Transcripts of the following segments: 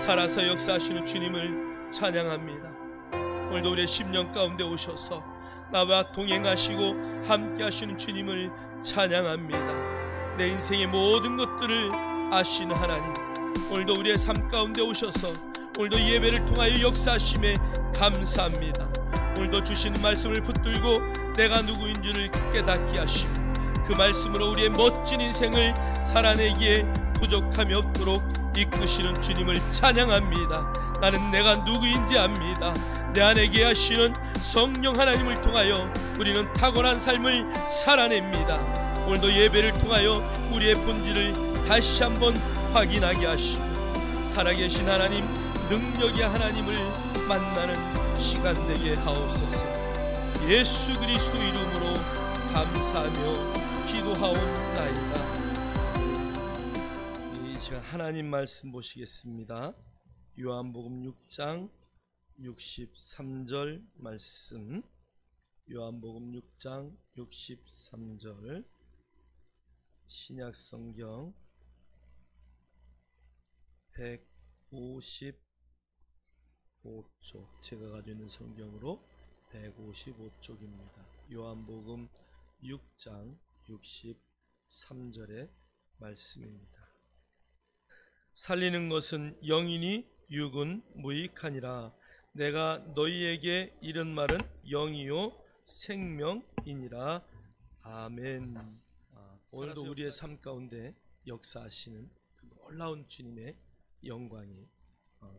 살아서 역사하시는 주님을 찬양합니다. 오늘도 우리의 심령 가운데 오셔서 나와 동행하시고 함께 하시는 주님을 찬양합니다. 내 인생의 모든 것들을 아시는 하나님, 오늘도 우리의 삶 가운데 오셔서 오늘도 예배를 통하여 역사하심에 감사합니다. 오늘도 주시는 말씀을 붙들고 내가 누구인 줄을 깨닫게 하시고 그 말씀으로 우리의 멋진 인생을 살아내기에 부족함이 없도록 이끄시는 주님을 찬양합니다. 나는 내가 누구인지 압니다. 내 안에 계시는 성령 하나님을 통하여 우리는 탁월한 삶을 살아냅니다. 오늘도 예배를 통하여 우리의 본질을 다시 한번 확인하게 하시고 살아계신 하나님, 능력의 하나님을 만나는 시간 되게 하옵소서. 예수 그리스도 이름으로 감사하며 기도하옵나이다. 이 시간 하나님 말씀 보시겠습니다. 요한복음 6장 63절 말씀, 요한복음 6장 63절, 신약성경 155쪽, 제가 가지고 있는 성경으로 155쪽입니다. 요한복음 6장 63절의 말씀입니다. 살리는 것은 영이니 육은 무익하니라. 내가 너희에게 이른 말은 영이요 생명이니라. 아멘. 오늘도 우리의 삶 가운데 역사하시는 그 놀라운 주님의 영광이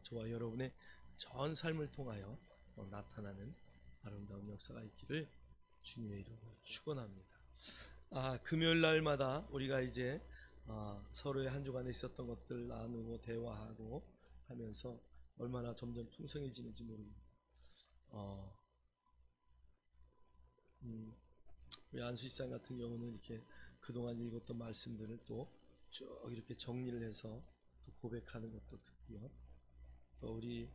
저와 여러분의 전 삶을 통하여 나타나는 아름다운 역사가 있기를 주님의 이름으로 축원합니다. 금요일 날마다 우리가 이제 서로의 한 주간에 있었던 것들 나누고 대화하고 하면서 얼마나 점점 풍성해지는지 모릅니다. 우리 안수집사님 같은 경우는 이렇게 그동안 읽었던 말씀들을 또 쭉 이렇게 정리를 해서 또 고백하는 것도 듣고요. 또 우리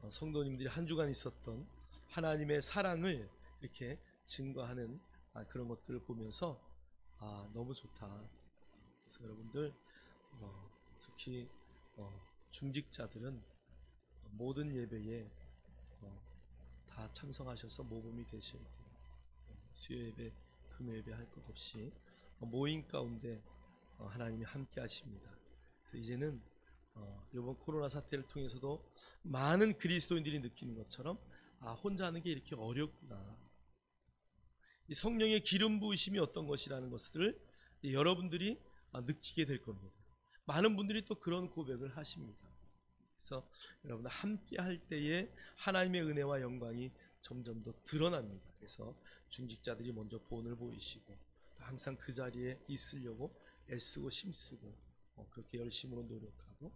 성도님들이 한 주간 있었던 하나님의 사랑을 이렇게 증거하는 그런 것들을 보면서 너무 좋다. 그래서 여러분들 특히 중직자들은 모든 예배에 다 참석하셔서 모범이 되셔야 돼요. 수요 예배, 금요 예배 할 것 없이 모임 가운데 하나님이 함께 하십니다. 그래서 이제는 이번 코로나 사태를 통해서도 많은 그리스도인들이 느끼는 것처럼 혼자 하는 게 이렇게 어렵구나. 이 성령의 기름 부으심이 어떤 것이라는 것을 여러분들이 느끼게 될 겁니다. 많은 분들이 또 그런 고백을 하십니다. 그래서 여러분 함께 할 때에 하나님의 은혜와 영광이 점점 더 드러납니다. 그래서 중직자들이 먼저 본을 보이시고 항상 그 자리에 있으려고 애쓰고 힘쓰고 그렇게 열심으로 노력하고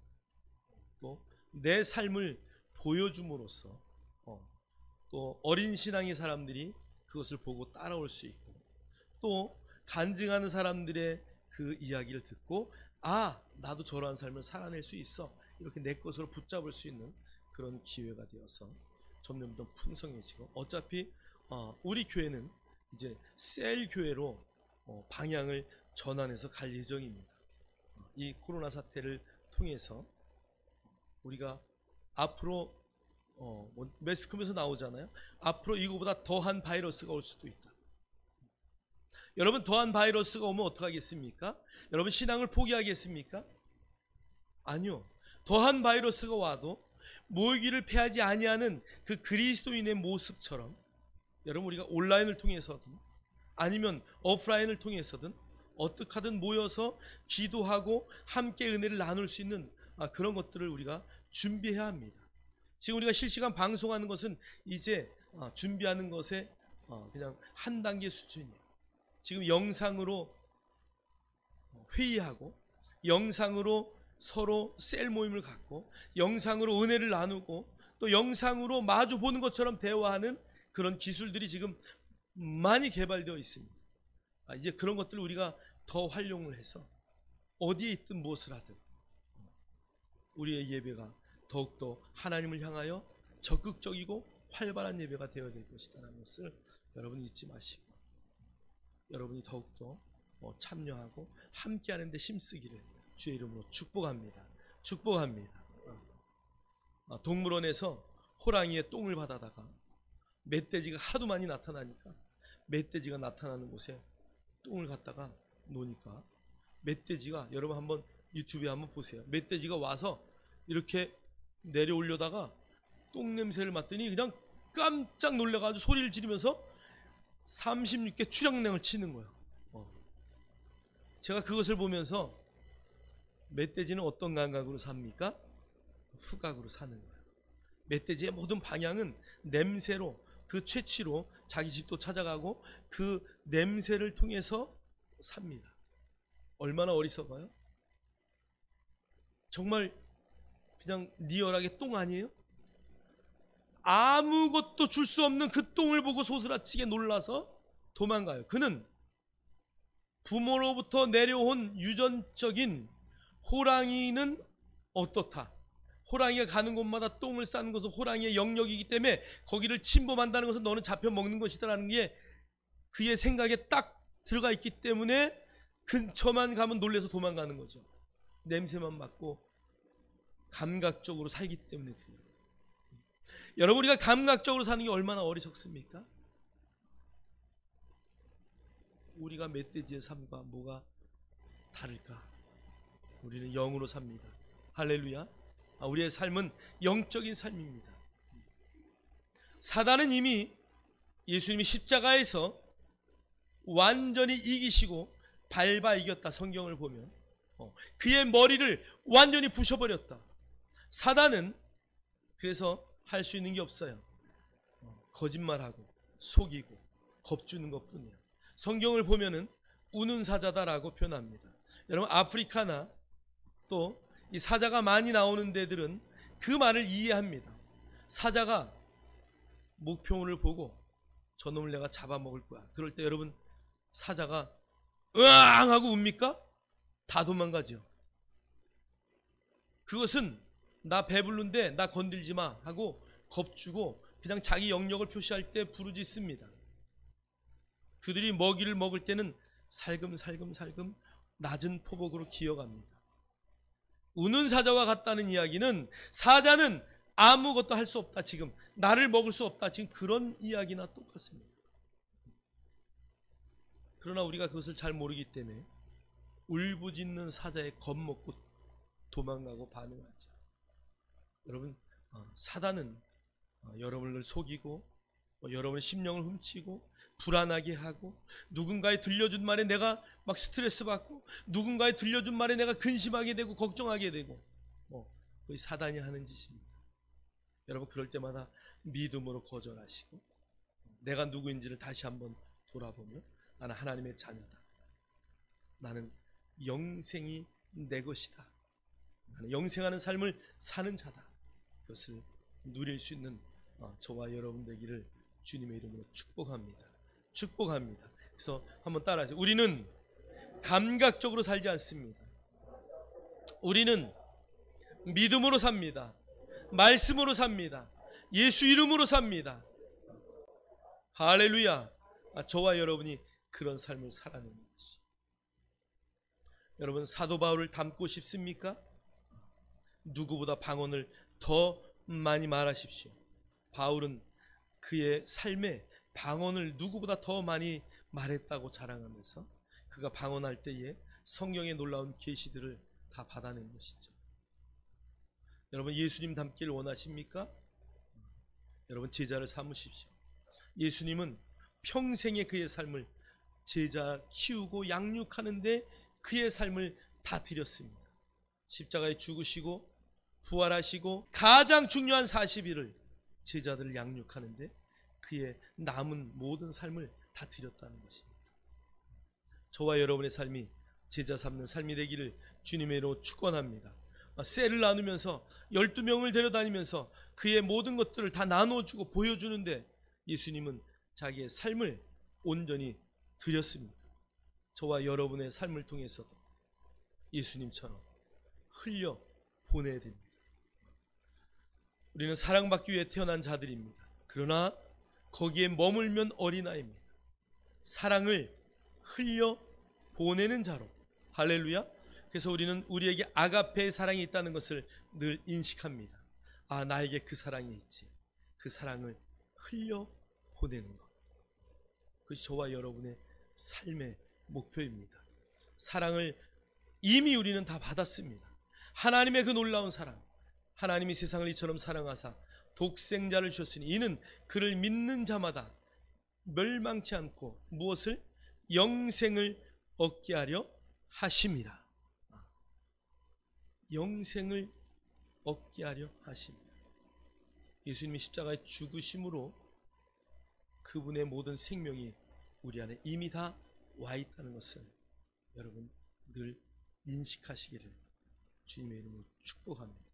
또 내 삶을 보여줌으로써 또 어린 신앙의 사람들이 그것을 보고 따라올 수 있고 또 간증하는 사람들의 그 이야기를 듣고 나도 저러한 삶을 살아낼 수 있어, 이렇게 내 것으로 붙잡을 수 있는 그런 기회가 되어서 점점 더 풍성해지고, 어차피 우리 교회는 이제 셀 교회로 방향을 전환해서 갈 예정입니다. 이 코로나 사태를 통해서 우리가 앞으로 매스컴에서 나오잖아요. 앞으로 이거보다 더한 바이러스가 올 수도 있다. 여러분, 더한 바이러스가 오면 어떡하겠습니까? 여러분 신앙을 포기하겠습니까? 아니요. 더한 바이러스가 와도 모이기를 패하지 아니하는 그 그리스도인의 모습처럼 여러분 우리가 온라인을 통해서든 아니면 오프라인을 통해서든 어떻게 하든 모여서 기도하고 함께 은혜를 나눌 수 있는 그런 것들을 우리가 준비해야 합니다. 지금 우리가 실시간 방송하는 것은 이제 준비하는 것에 그냥 한 단계 수준이에요. 지금 영상으로 회의하고 영상으로 서로 셀 모임을 갖고 영상으로 은혜를 나누고 또 영상으로 마주 보는 것처럼 대화하는 그런 기술들이 지금 많이 개발되어 있습니다. 이제 그런 것들을 우리가 더 활용을 해서 어디에 있든 무엇을 하든 우리의 예배가 더욱더 하나님을 향하여 적극적이고 활발한 예배가 되어야 될 것이라는 것을 여러분 잊지 마시고 여러분이 더욱더 참여하고 함께하는 데 힘쓰기를 주의 이름으로 축복합니다. 축복합니다. 동물원에서 호랑이의 똥을 받아다가 멧돼지가 하도 많이 나타나니까 멧돼지가 나타나는 곳에 똥을 갖다가 놓으니까 멧돼지가, 여러분 한번 유튜브에 한번 보세요. 멧돼지가 와서 이렇게 내려오려다가 똥 냄새를 맡더니 그냥 깜짝 놀라가지고 소리를 지르면서 36개 출렁냉을 치는 거예요. 제가 그것을 보면서 멧돼지는 어떤 감각으로 삽니까? 후각으로 사는 거예요. 멧돼지의 모든 방향은 냄새로, 그 채취로 자기 집도 찾아가고 그 냄새를 통해서 삽니다. 얼마나 어리석어요? 정말 그냥 리얼하게 똥 아니에요? 아무것도 줄 수 없는 그 똥을 보고 소스라치게 놀라서 도망가요. 그는 부모로부터 내려온 유전적인 호랑이는 어떻다, 호랑이가 가는 곳마다 똥을 싸는 것은 호랑이의 영역이기 때문에 거기를 침범한다는 것은 너는 잡혀 먹는 것이다라는 게 그의 생각에 딱 들어가 있기 때문에 근처만 가면 놀래서 도망가는 거죠. 냄새만 맡고 감각적으로 살기 때문에 그래요. 여러분, 우리가 감각적으로 사는 게 얼마나 어리석습니까? 우리가 멧돼지의 삶과 뭐가 다를까? 우리는 영으로 삽니다. 할렐루야. 우리의 삶은 영적인 삶입니다. 사단은 이미 예수님이 십자가에서 완전히 이기시고 밟아 이겼다. 성경을 보면 그의 머리를 완전히 부셔버렸다. 사단은 그래서 할 수 있는 게 없어요. 거짓말하고 속이고 겁주는 것뿐이에요. 성경을 보면은 우는 사자다라고 표현합니다. 여러분, 아프리카나 또 이 사자가 많이 나오는 데들은 그 말을 이해합니다. 사자가 목표물을 보고 저놈을 내가 잡아먹을 거야. 그럴 때 여러분, 사자가 으앙 하고 웁니까? 다 도망가죠. 그것은 나 배부른데 나 건들지 마 하고 겁주고 그냥 자기 영역을 표시할 때 부르짖습니다. 그들이 먹이를 먹을 때는 살금살금 낮은 포복으로 기어갑니다. 우는 사자와 같다는 이야기는 사자는 아무것도 할 수 없다, 지금 나를 먹을 수 없다, 지금 그런 이야기나 똑같습니다. 그러나 우리가 그것을 잘 모르기 때문에 울부짖는 사자에 겁먹고 도망가고 반응하죠. 여러분, 사단은 여러분을 속이고 여러분의 심령을 훔치고 불안하게 하고 누군가의 들려준 말에 내가 막 스트레스 받고 누군가의 들려준 말에 내가 근심하게 되고 걱정하게 되고 거의 사단이 하는 짓입니다. 여러분, 그럴 때마다 믿음으로 거절하시고 내가 누구인지를 다시 한번 돌아보며 나는 하나님의 자녀다. 나는 영생이 내 것이다. 나는 영생하는 삶을 사는 자다. 그것을 누릴 수 있는 저와 여러분 되기를 주님의 이름으로 축복합니다. 축복합니다. 그래서 한번 따라하세요. 우리는 감각적으로 살지 않습니다. 우리는 믿음으로 삽니다. 말씀으로 삽니다. 예수 이름으로 삽니다. 할렐루야. 저와 여러분이 그런 삶을 살아내는 것이. 여러분, 사도 바울을 닮고 싶습니까? 누구보다 방언을 더 많이 말하십시오. 바울은 그의 삶에 방언을 누구보다 더 많이 말했다고 자랑하면서 그가 방언할 때에 성경의 놀라운 계시들을 다 받아낸 것이죠. 여러분, 예수님 닮기를 원하십니까? 여러분, 제자를 삼으십시오. 예수님은 평생의 그의 삶을 제자 키우고 양육하는데 그의 삶을 다 드렸습니다. 십자가에 죽으시고 부활하시고 가장 중요한 40일을 제자들을 양육하는데 그의 남은 모든 삶을 다 드렸다는 것입니다. 저와 여러분의 삶이 제자 삼는 삶이 되기를 주님의 이름으로 축원합니다. 셀을 나누면서 12명을 데려다니면서 그의 모든 것들을 다 나눠주고 보여주는데 예수님은 자기의 삶을 온전히 드렸습니다. 저와 여러분의 삶을 통해서도 예수님처럼 흘려 보내야 됩니다. 우리는 사랑받기 위해 태어난 자들입니다. 그러나 거기에 머물면 어린아이입니다. 사랑을 흘려 보내는 자로. 할렐루야. 그래서 우리는 우리에게 아가페의 사랑이 있다는 것을 늘 인식합니다. 아, 나에게 그 사랑이 있지. 그 사랑을 흘려 보내는 것. 그것이 저와 여러분의 삶의 목표입니다. 사랑을 이미 우리는 다 받았습니다. 하나님의 그 놀라운 사랑, 하나님이 세상을 이처럼 사랑하사 독생자를 주셨으니 이는 그를 믿는 자마다 멸망치 않고 무엇을? 영생을 얻게 하려 하심이라. 영생을 얻게 하려 하심이라. 예수님이 십자가에 죽으심으로 그분의 모든 생명이 우리 안에 이미 다 와 있다는 것을 여러분 늘 인식하시기를 주님의 이름으로 축복합니다.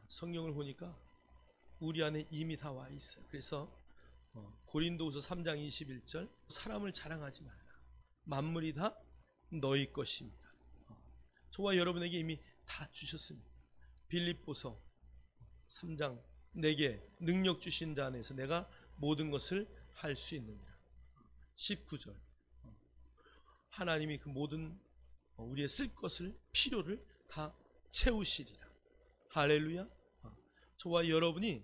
성경을 보니까 우리 안에 이미 다 와 있어요. 그래서 고린도후서 3장 21절 사람을 자랑하지 말라. 만물이 다 너희 것입니다. 저와 여러분에게 이미 다 주셨습니다. 빌립보서 3장 내게 능력 주신 자 안에서 내가 모든 것을 할 수 있느니라. 19절 하나님이 그 모든 우리의 쓸 것을 필요를 다 채우시리라. 할렐루야. 저와 여러분이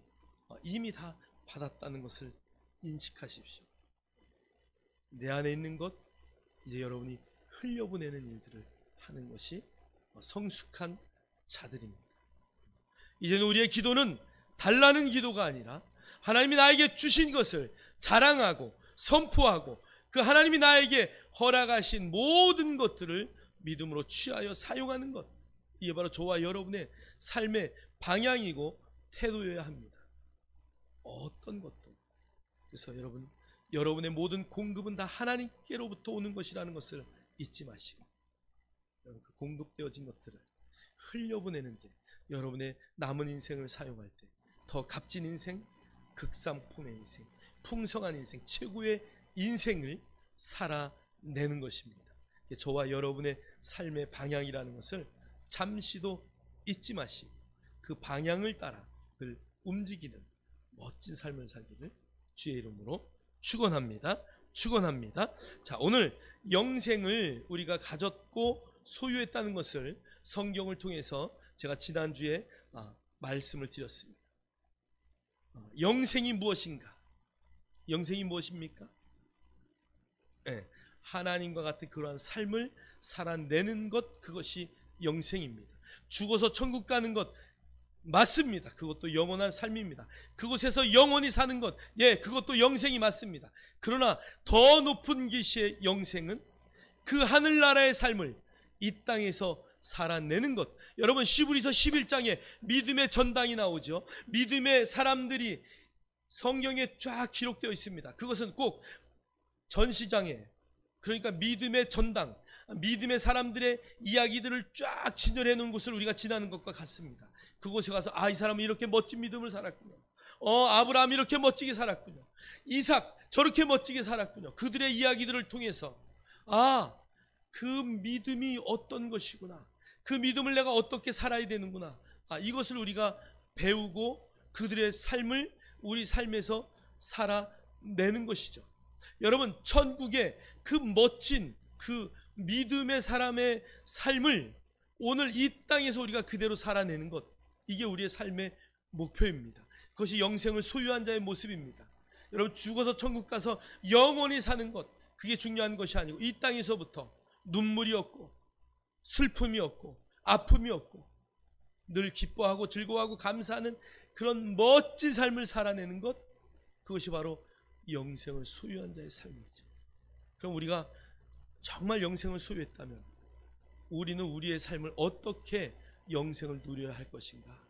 이미 다 받았다는 것을 인식하십시오. 내 안에 있는 것 이제 여러분이 흘려보내는 일들을 하는 것이 성숙한 자들입니다. 이제는 우리의 기도는 달라는 기도가 아니라 하나님이 나에게 주신 것을 자랑하고 선포하고 그 하나님이 나에게 허락하신 모든 것들을 믿음으로 취하여 사용하는 것, 이게 바로 저와 여러분의 삶의 방향이고 태도여야 합니다. 어떤 것도. 그래서 여러분의 모든 공급은 다 하나님께로부터 오는 것이라는 것을 잊지 마시고 그 공급되어진 것들을 흘려보내는데 여러분의 남은 인생을 사용할 때 더 값진 인생, 극상품의 인생, 풍성한 인생, 최고의 인생을 살아내는 것입니다. 저와 여러분의 삶의 방향이라는 것을 잠시도 잊지 마시고 그 방향을 따라 늘 움직이는 멋진 삶을 살기를 주의 이름으로 축원합니다. 축원합니다. 자, 오늘 영생을 우리가 가졌고 소유했다는 것을 성경을 통해서 제가 지난주에 말씀을 드렸습니다. 영생이 무엇인가? 영생이 무엇입니까? 네, 하나님과 같은 그러한 삶을 살아내는 것, 그것이 영생입니다. 죽어서 천국 가는 것 맞습니다. 그것도 영원한 삶입니다. 그곳에서 영원히 사는 것, 예, 그것도 영생이 맞습니다. 그러나 더 높은 계시의 영생은 그 하늘나라의 삶을 이 땅에서 살아내는 것. 여러분 시브리서 11장에 믿음의 전당이 나오죠. 믿음의 사람들이 성경에 쫙 기록되어 있습니다. 그것은 꼭 전시장에, 그러니까 믿음의 전당, 믿음의 사람들의 이야기들을 쫙 진열해 놓은 곳을 우리가 지나는 것과 같습니다. 그곳에 가서 이 사람은 이렇게 멋진 믿음을 살았군요. 아브라함이 이렇게 멋지게 살았군요. 이삭 저렇게 멋지게 살았군요. 그들의 이야기들을 통해서 그 믿음이 어떤 것이구나, 그 믿음을 내가 어떻게 살아야 되는구나, 이것을 우리가 배우고 그들의 삶을 우리 삶에서 살아내는 것이죠. 여러분 천국의 그 멋진 그 믿음의 사람의 삶을 오늘 이 땅에서 우리가 그대로 살아내는 것, 이게 우리의 삶의 목표입니다. 그것이 영생을 소유한 자의 모습입니다. 여러분 죽어서 천국 가서 영원히 사는 것, 그게 중요한 것이 아니고 이 땅에서부터 눈물이 없고 슬픔이 없고 아픔이 없고 늘 기뻐하고 즐거워하고 감사하는 그런 멋진 삶을 살아내는 것, 그것이 바로 영생을 소유한 자의 삶이죠. 그럼 우리가 정말 영생을 소유했다면 우리는 우리의 삶을 어떻게 영생을 누려야 할 것인가?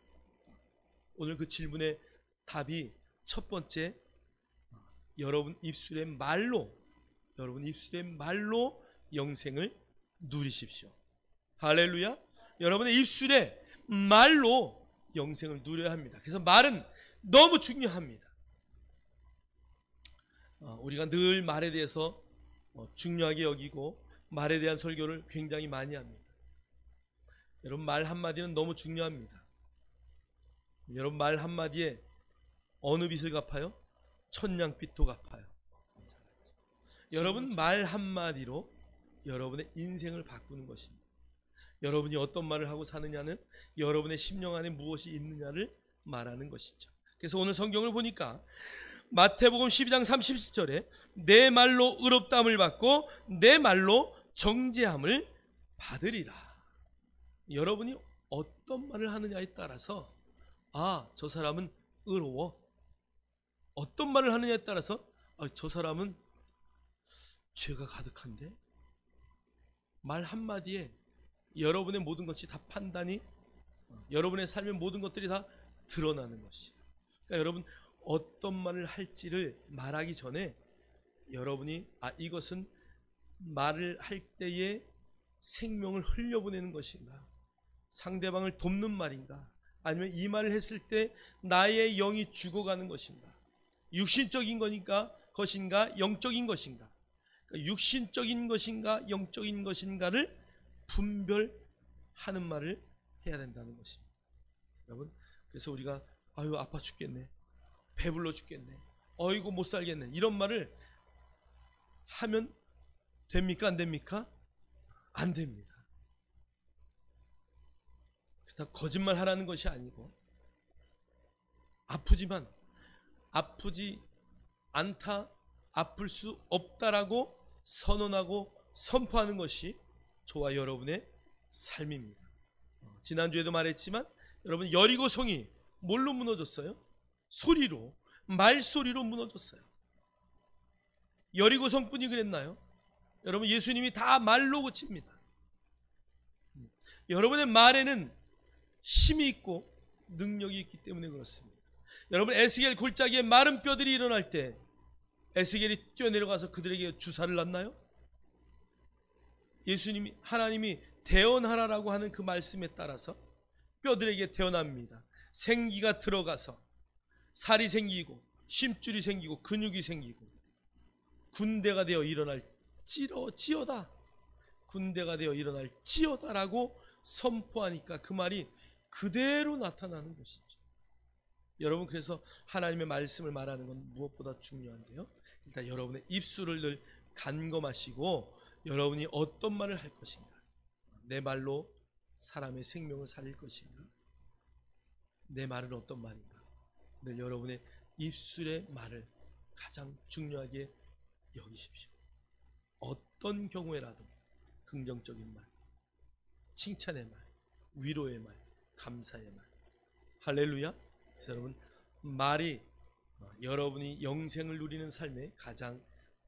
오늘 그 질문의 답이 첫 번째, 여러분 입술의 말로 영생을 누리십시오. 할렐루야. 여러분의 입술의 말로 영생을 누려야 합니다. 그래서 말은 너무 중요합니다. 우리가 늘 말에 대해서 중요하게 여기고 말에 대한 설교를 굉장히 많이 합니다. 여러분 말 한마디는 너무 중요합니다. 여러분 말 한마디에 어느 빚을 갚아요? 천냥빚도 갚아요. 여러분 말 한마디로 여러분의 인생을 바꾸는 것입니다. 여러분이 어떤 말을 하고 사느냐는 여러분의 심령 안에 무엇이 있느냐를 말하는 것이죠. 그래서 오늘 성경을 보니까 마태복음 12장 30절에 내 말로 의롭다함을 받고 내 말로 정죄함을 받으리라. 여러분이 어떤 말을 하느냐에 따라서 저 사람은 의로워. 어떤 말을 하느냐에 따라서 저 사람은 죄가 가득한데. 말 한마디에 여러분의 모든 것이 다 판단이, 여러분의 삶의 모든 것들이 다 드러나는 것이. 그러니까 여러분 어떤 말을 할지를 말하기 전에 여러분이 이것은 말을 할 때에 생명을 흘려보내는 것인가, 상대방을 돕는 말인가, 아니면 이 말을 했을 때 나의 영이 죽어가는 것인가, 육신적인 것인가 영적인 것인가, 그러니까 육신적인 것인가 영적인 것인가를 분별하는 말을 해야 된다는 것입니다. 여러분, 그래서 우리가 아파 죽겠네, 배불러 죽겠네, 어이구 못 살겠네, 이런 말을 하면 됩니까? 안 됩니까? 안 됩니다. 그렇다고 거짓말 하라는 것이 아니고, 아프지만 아프지 않다, 아플 수 없다라고 선언하고 선포하는 것이 저와 여러분의 삶입니다. 지난주에도 말했지만 여러분, 여리고성이 뭘로 무너졌어요? 소리로, 말소리로 무너졌어요. 여리고성뿐이 그랬나요? 여러분, 예수님이 다 말로 고칩니다. 여러분의 말에는 힘이 있고 능력이 있기 때문에 그렇습니다. 여러분, 에스겔 골짜기에 마른 뼈들이 일어날 때 에스겔이 뛰어내려가서 그들에게 주사를 놨나요? 예수님이, 하나님이 대언하라라고 하는 그 말씀에 따라서 뼈들에게 대언합니다. 생기가 들어가서 살이 생기고 심줄이 생기고 근육이 생기고 군대가 되어 일어날지어다, 군대가 되어 일어날지어다라고 선포하니까 그 말이 그대로 나타나는 것이죠. 여러분, 그래서 하나님의 말씀을 말하는 건 무엇보다 중요한데요, 일단 여러분의 입술을 늘 간검하시고 여러분이 어떤 말을 할 것인가, 내 말로 사람의 생명을 살릴 것인가, 내 말은 어떤 말인가, 늘 여러분의 입술의 말을 가장 중요하게 여기십시오. 어떤 경우에라도 긍정적인 말, 칭찬의 말, 위로의 말, 감사의 말. 할렐루야. 그래서 여러분, 말이 여러분이 영생을 누리는 삶에 가장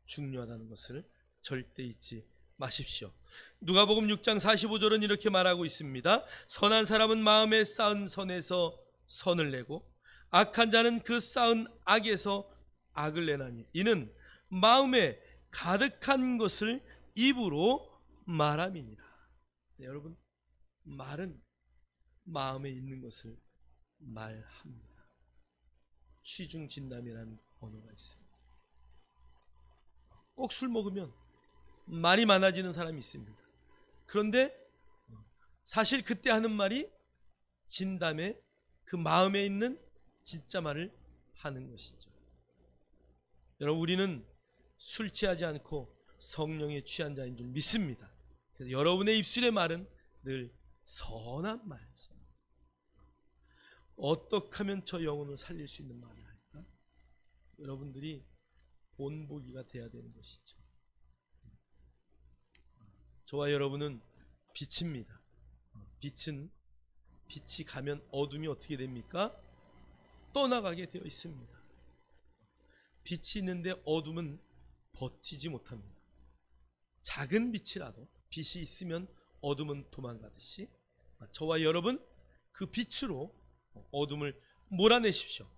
중요하다는 것을 절대 잊지 마십시오. 누가복음 6장 45절은 이렇게 말하고 있습니다. 선한 사람은 마음에 쌓은 선에서 선을 내고 악한 자는 그 쌓은 악에서 악을 내나니 이는 마음에 가득한 것을 입으로 말함이니라. 네, 여러분, 말은 마음에 있는 것을 말합니다. 취중진담이라는 언어가 있습니다. 꼭 술 먹으면 말이 많아지는 사람이 있습니다. 그런데 사실 그때 하는 말이 진담에 그 마음에 있는 진짜 말을 하는 것이죠. 여러분, 우리는 술 취하지 않고 성령에 취한 자인 줄 믿습니다. 그래서 여러분의 입술의 말은 늘 선한 말. 어떻게 하면 저 영혼을 살릴 수 있는 말을 할까? 여러분들이 본보기가 돼야 되는 것이죠. 저와 여러분은 빛입니다. 빛이 가면 어둠이 어떻게 됩니까? 떠나가게 되어 있습니다. 빛이 있는데 어둠은 버티지 못합니다. 작은 빛이라도 빛이 있으면 어둠은 도망가듯이 저와 여러분, 그 빛으로 어둠을 몰아내십시오.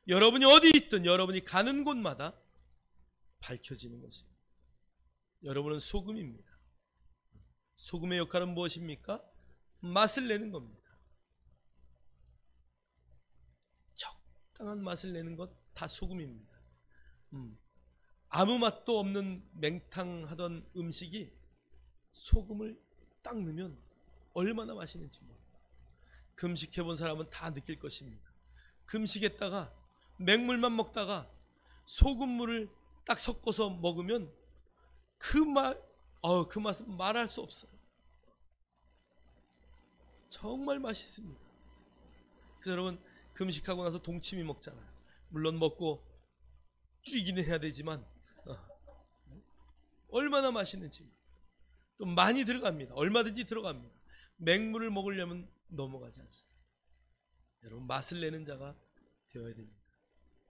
여러분이 어디 있든 여러분이 가는 곳마다 밝혀지는 것입니다. 여러분은 소금입니다. 소금의 역할은 무엇입니까? 맛을 내는 겁니다. 적당한 맛을 내는 것 다 소금입니다. 아무 맛도 없는 맹탕하던 음식이 소금을 딱 넣으면 얼마나 맛있는지 모릅니다. 금식해 본 사람은 다 느낄 것입니다. 금식했다가 맹물만 먹다가 소금물을 딱 섞어서 먹으면 그 맛은 말할 수 없어요. 정말 맛있습니다. 그래서 여러분 금식하고 나서 동치미 먹잖아요. 물론 먹고 뛰기는 해야 되지만 얼마나 맛있는지 또 많이 들어갑니다. 얼마든지 들어갑니다. 맹물을 먹으려면 넘어가지 않습니다. 여러분 맛을 내는 자가 되어야 됩니다.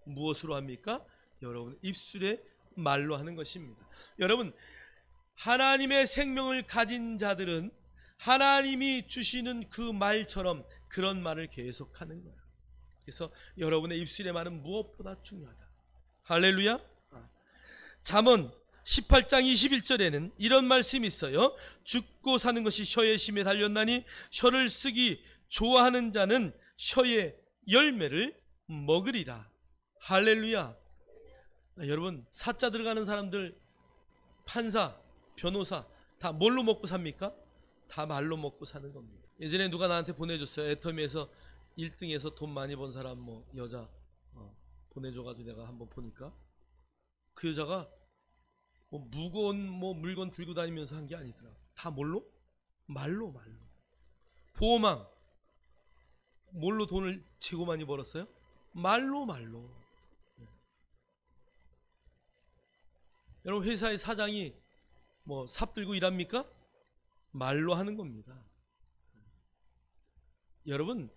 무엇으로 합니까? 여러분 입술에 말로 하는 것입니다. 여러분 하나님의 생명을 가진 자들은 하나님이 주시는 그 말처럼 그런 말을 계속하는 거예요. 그래서 여러분의 입술의 말은 무엇보다 중요하다. 할렐루야. 잠언 18장 21절에는 이런 말씀이 있어요. 죽고 사는 것이 혀의 심에 달렸나니 혀를 쓰기 좋아하는 자는 혀의 열매를 먹으리라. 할렐루야. 여러분 사자 들어가는 사람들, 판사, 변호사 다 뭘로 먹고 삽니까? 다 말로 먹고 사는 겁니다. 예전에 누가 나한테 보내줬어요. 애터미에서 1등에서 돈 많이 번 사람 여자 보내줘가지고 내가 한번 보니까 그 여자가 무거운 물건 들고 다니면서 한 게 아니더라. 다 뭘로? 말로. 보호망 뭘로 돈을 최고 많이 벌었어요? 말로. 여러분 회사의 사장이 삽 들고 일합니까? 말로 하는 겁니다. 여러분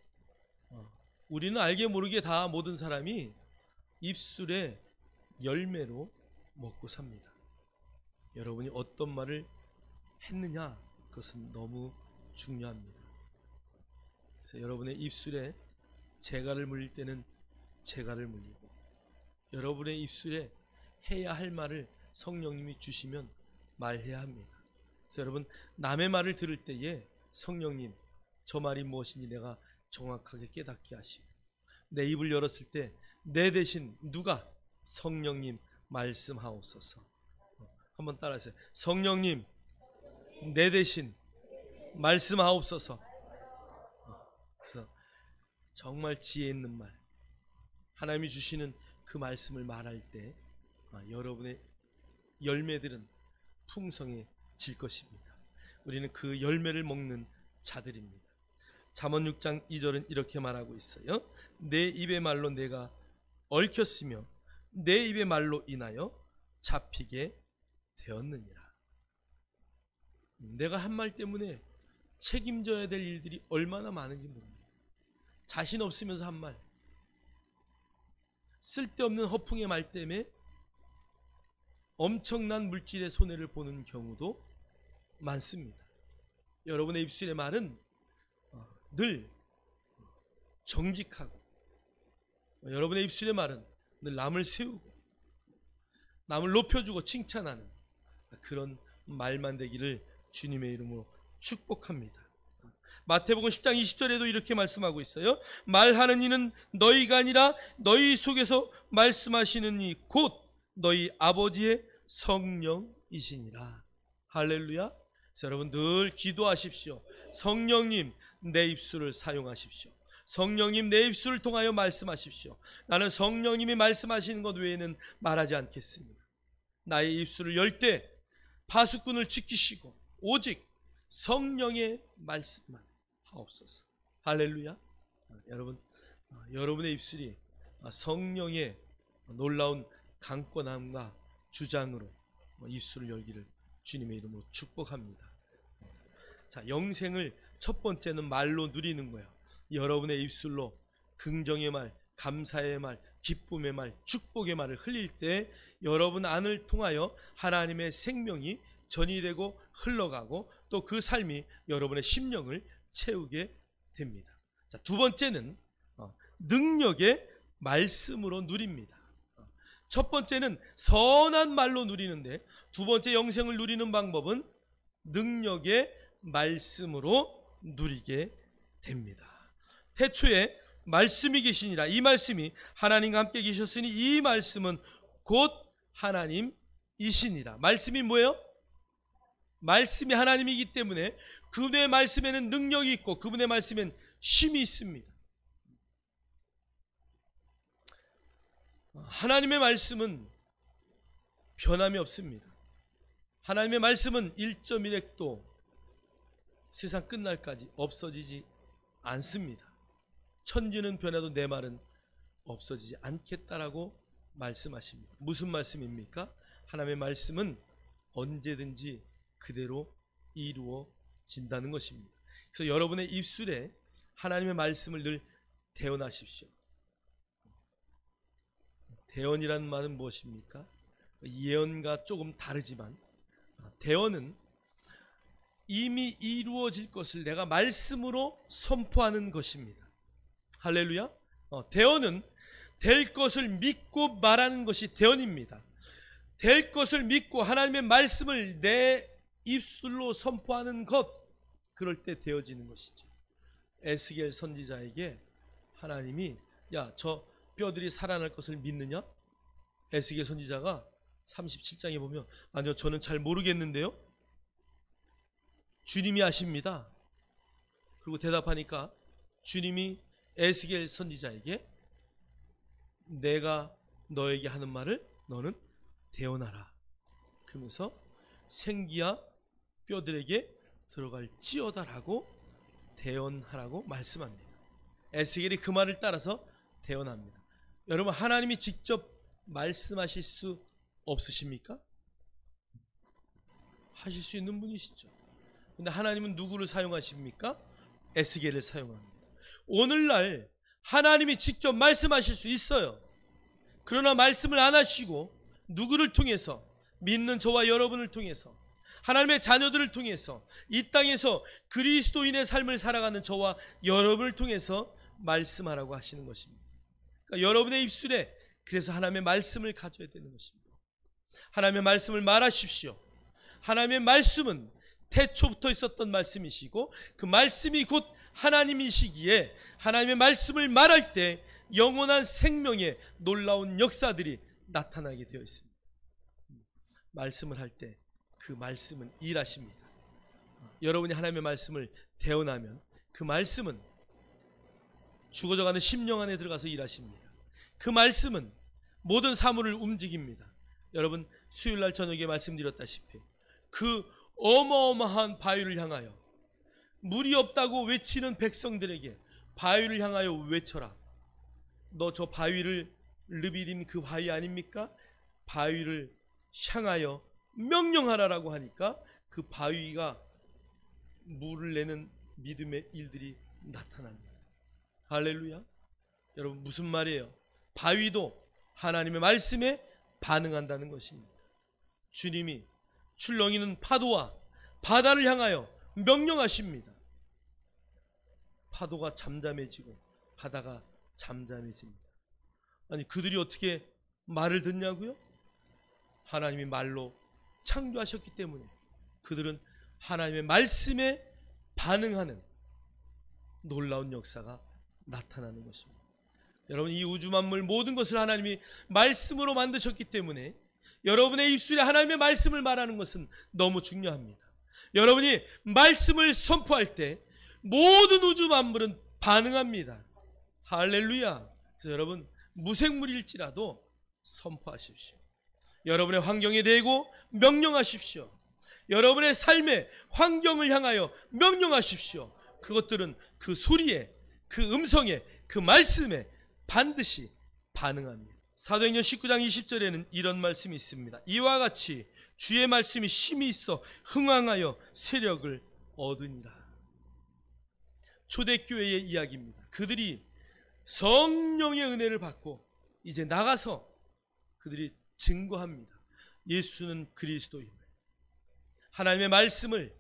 우리는 알게 모르게 다 모든 사람이 입술의 열매로 먹고 삽니다. 여러분이 어떤 말을 했느냐 그것은 너무 중요합니다. 그래서 여러분의 입술에 재갈을 물릴 때는 재갈을 물리고 여러분의 입술에 해야 할 말을 성령님이 주시면 말해야 합니다. 그래서 여러분 남의 말을 들을 때에 성령님 저 말이 무엇인지 내가 정확하게 깨닫게 하시고 내 입을 열었을 때 내 대신 누가? 성령님 말씀하옵소서. 한번 따라하세요. 성령님 내 대신 말씀하옵소서. 그래서 정말 지혜 있는 말 하나님이 주시는 그 말씀을 말할 때 여러분의 열매들은 풍성해질 것입니다. 우리는 그 열매를 먹는 자들입니다. 잠언 6장 2절은 이렇게 말하고 있어요. 내 입의 말로 내가 얽혔으며 내 입의 말로 인하여 잡히게 되었느니라. 내가 한 말 때문에 책임져야 될 일들이 얼마나 많은지 모릅니다. 자신 없으면서 한 말, 쓸데없는 허풍의 말 때문에 엄청난 물질의 손해를 보는 경우도 많습니다. 여러분의 입술의 말은 늘 정직하고 여러분의 입술의 말은 늘 남을 세우고 남을 높여주고 칭찬하는 그런 말만 되기를 주님의 이름으로 축복합니다. 마태복음 10장 20절에도 이렇게 말씀하고 있어요. 말하는 이는 너희가 아니라 너희 속에서 말씀하시는 이 곧 너희 아버지의 성령이시니라. 할렐루야. 그래서 여러분 늘 기도하십시오. 성령님 내 입술을 사용하십시오. 성령님 내 입술을 통하여 말씀하십시오. 나는 성령님이 말씀하시는 것 외에는 말하지 않겠습니다. 나의 입술을 열 때 파수꾼을 지키시고 오직 성령의 말씀만 하옵소서. 할렐루야. 여러분의 입술이 성령의 놀라운 강권함과 주장으로 입술을 열기를 주님의 이름으로 축복합니다. 자, 영생을 첫 번째는 말로 누리는 거예요. 여러분의 입술로 긍정의 말, 감사의 말, 기쁨의 말, 축복의 말을 흘릴 때 여러분 안을 통하여 하나님의 생명이 전이되고 흘러가고 또 그 삶이 여러분의 심령을 채우게 됩니다. 자, 두 번째는 능력의 말씀으로 누립니다. 첫 번째는 선한 말로 누리는데 두 번째 영생을 누리는 방법은 능력의 말씀으로 누리게 됩니다. 태초에 말씀이 계시니라. 이 말씀이 하나님과 함께 계셨으니 이 말씀은 곧 하나님이시니라. 말씀이 뭐예요? 말씀이 하나님이기 때문에 그분의 말씀에는 능력이 있고 그분의 말씀에는 힘이 있습니다. 하나님의 말씀은 변함이 없습니다. 하나님의 말씀은 1.1획도 세상 끝날까지 없어지지 않습니다. 천지는 변해도 내 말은 없어지지 않겠다라고 말씀하십니다. 무슨 말씀입니까? 하나님의 말씀은 언제든지 그대로 이루어진다는 것입니다. 그래서 여러분의 입술에 하나님의 말씀을 늘 대언하십시오. 대언이라는 말은 무엇입니까? 예언과 조금 다르지만 대언은 이미 이루어질 것을 내가 말씀으로 선포하는 것입니다. 할렐루야. 대언은 될 것을 믿고 말하는 것이 대언입니다. 될 것을 믿고 하나님의 말씀을 내 입술로 선포하는 것, 그럴 때 되어지는 것이죠. 에스겔 선지자에게 하나님이 야, 저 뼈들이 살아날 것을 믿느냐? 에스겔 선지자가 37장에 보면 아니요, 저는 잘 모르겠는데요. 주님이 아십니다. 그리고 대답하니까 주님이 에스겔 선지자에게 내가 너에게 하는 말을 너는 대언하라. 그러면서 생기야 뼈들에게 들어갈지어다라고 대언하라고 말씀합니다. 에스겔이 그 말을 따라서 대언합니다. 여러분, 하나님이 직접 말씀하실 수 없으십니까? 하실 수 있는 분이시죠. 근데 하나님은 누구를 사용하십니까? 에스겔을 사용합니다. 오늘날 하나님이 직접 말씀하실 수 있어요. 그러나 말씀을 안 하시고 누구를 통해서, 믿는 저와 여러분을 통해서, 하나님의 자녀들을 통해서, 이 땅에서 그리스도인의 삶을 살아가는 저와 여러분을 통해서 말씀하라고 하시는 것입니다. 그러니까 여러분의 입술에 그래서 하나님의 말씀을 가져야 되는 것입니다. 하나님의 말씀을 말하십시오. 하나님의 말씀은 태초부터 있었던 말씀이시고 그 말씀이 곧 하나님이시기에 하나님의 말씀을 말할 때 영원한 생명의 놀라운 역사들이 나타나게 되어 있습니다. 말씀을 할 때 그 말씀은 일하십니다. 여러분이 하나님의 말씀을 대언하면 그 말씀은 죽어져가는 심령 안에 들어가서 일하십니다. 그 말씀은 모든 사물을 움직입니다. 여러분, 수요일날 저녁에 말씀드렸다시피 그 어마어마한 바위를 향하여, 물이 없다고 외치는 백성들에게 바위를 향하여 외쳐라. 너 저 바위를, 르비딤 그 바위 아닙니까? 바위를 향하여 명령하라라고 하니까 그 바위가 물을 내는 믿음의 일들이 나타납니다. 할렐루야. 여러분, 무슨 말이에요? 바위도 하나님의 말씀에 반응한다는 것입니다. 주님이 출렁이는 파도와 바다를 향하여 명령하십니다. 파도가 잠잠해지고 바다가 잠잠해집니다. 아니, 그들이 어떻게 말을 듣냐고요? 하나님이 말로 창조하셨기 때문에 그들은 하나님의 말씀에 반응하는 놀라운 역사가 나타나는 것입니다. 여러분, 이 우주 만물 모든 것을 하나님이 말씀으로 만드셨기 때문에 여러분의 입술에 하나님의 말씀을 말하는 것은 너무 중요합니다. 여러분이 말씀을 선포할 때 모든 우주 만물은 반응합니다. 할렐루야. 그래서 여러분, 무생물일지라도 선포하십시오. 여러분의 환경에 대고 명령하십시오. 여러분의 삶의 환경을 향하여 명령하십시오. 그것들은 그 소리에, 그 음성에, 그 말씀에 반드시 반응합니다. 사도행전 19장 20절에는 이런 말씀이 있습니다. 이와 같이 주의 말씀이 심히 있어 흥왕하여 세력을 얻으니라. 초대교회의 이야기입니다. 그들이 성령의 은혜를 받고 이제 나가서 그들이 증거합니다. 예수는 그리스도임을. 하나님의 말씀을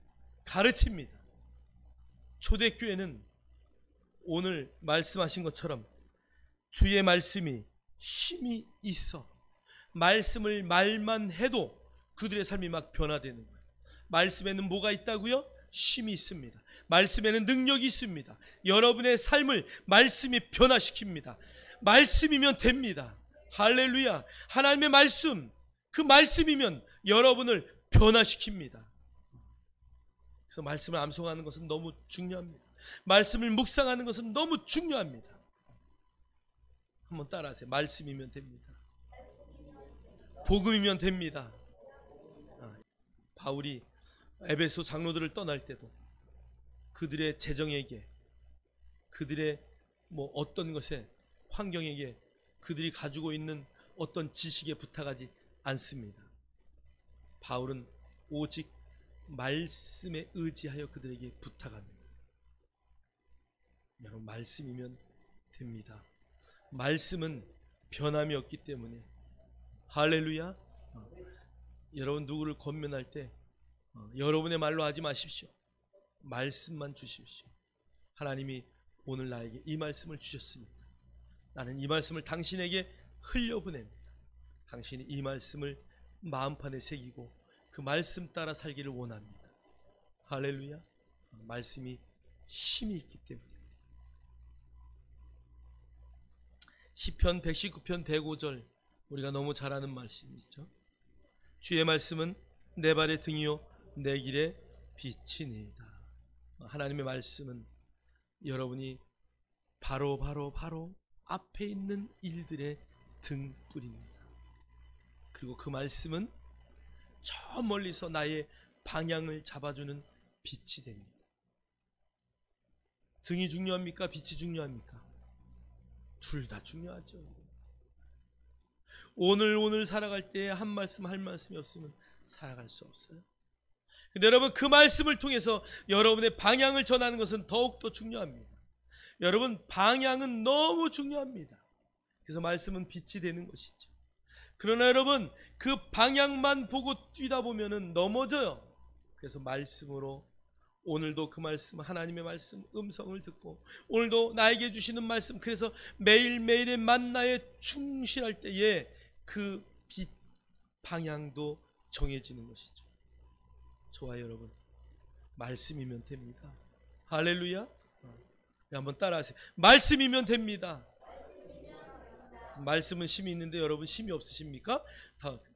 가르칩니다. 초대교회는 오늘 말씀하신 것처럼 주의 말씀이 힘이 있어, 말씀을 말만 해도 그들의 삶이 막 변화되는 거예요. 말씀에는 뭐가 있다고요? 힘이 있습니다. 말씀에는 능력이 있습니다. 여러분의 삶을 말씀이 변화시킵니다. 말씀이면 됩니다. 할렐루야. 하나님의 말씀, 그 말씀이면 여러분을 변화시킵니다. 그래서 말씀을 암송하는 것은 너무 중요합니다. 말씀을 묵상하는 것은 너무 중요합니다. 한번 따라하세요. 말씀이면 됩니다. 복음이면 됩니다. 바울이 에베소 장로들을 떠날 때도 그들의 재정에게, 그들의 어떤 것에, 환경에게, 그들이 가지고 있는 어떤 지식에 부탁하지 않습니다. 바울은 오직 말씀에 의지하여 그들에게 부탁합니다. 여러분, 말씀이면 됩니다. 말씀은 변함이 없기 때문에. 할렐루야. 여러분 누구를 권면할 때 여러분의 말로 하지 마십시오. 말씀만 주십시오. 하나님이 오늘 나에게 이 말씀을 주셨습니다. 나는 이 말씀을 당신에게 흘려보냅니다. 당신이 이 말씀을 마음판에 새기고 그 말씀 따라 살기를 원합니다. 할렐루야. 말씀이 힘이 있기 때문에. 시편 119편 105절, 우리가 너무 잘 아는 말씀이죠. 주의 말씀은 내 발의 등이요 내 길의 빛이니이다. 하나님의 말씀은 여러분이 바로 앞에 있는 일들의 등불입니다. 그리고 그 말씀은 저 멀리서 나의 방향을 잡아주는 빛이 됩니다. 등이 중요합니까? 빛이 중요합니까? 둘 다 중요하죠. 오늘 살아갈 때 한 말씀 할 말씀이 없으면 살아갈 수 없어요. 근데 여러분, 그 말씀을 통해서 여러분의 방향을 전하는 것은 더욱더 중요합니다. 여러분, 방향은 너무 중요합니다. 그래서 말씀은 빛이 되는 것이죠. 그러나 여러분, 그 방향만 보고 뛰다 보면은 넘어져요. 그래서 말씀으로, 오늘도 그 말씀, 하나님의 말씀 음성을 듣고 오늘도 나에게 주시는 말씀, 그래서 매일매일의 만나에 충실할 때에 그 빛 방향도 정해지는 것이죠. 좋아요, 여러분. 말씀이면 됩니다. 할렐루야. 한번 따라하세요. 말씀이면 됩니다. 말씀은 힘이 있는데 여러분 힘이 없으십니까?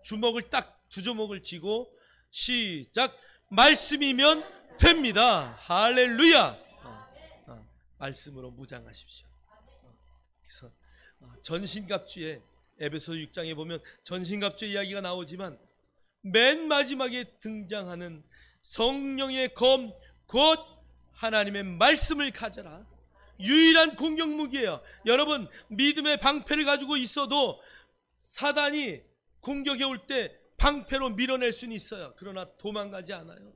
주먹을 딱 두 주먹을 쥐고 시작. 말씀이면 됩니다. 할렐루야. 말씀으로 무장하십시오. 그래서 전신갑주에, 에베소 6장에 보면 전신갑주 이야기가 나오지만 맨 마지막에 등장하는 성령의 검, 곧 하나님의 말씀을 가져라. 유일한 공격 무기예요. 여러분, 믿음의 방패를 가지고 있어도 사단이 공격해 올 때 방패로 밀어낼 수는 있어요. 그러나 도망가지 않아요.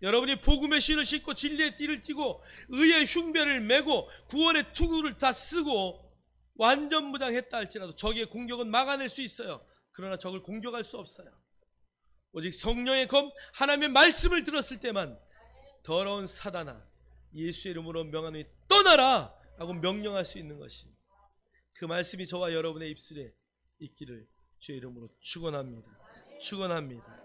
여러분이 복음의 신을 신고 진리의 띠를 띠고 의의 흉배를 메고 구원의 투구를 다 쓰고 완전 무장했다 할지라도 적의 공격은 막아낼 수 있어요. 그러나 적을 공격할 수 없어요. 오직 성령의 검, 하나님의 말씀을 들었을 때만 더러운 사단아, 예수의 이름으로 명하노니 떠나라 라고 명령할 수 있는 것입니다. 그 말씀이 저와 여러분의 입술에 있기를 주의 이름으로 축원합니다. 축원합니다.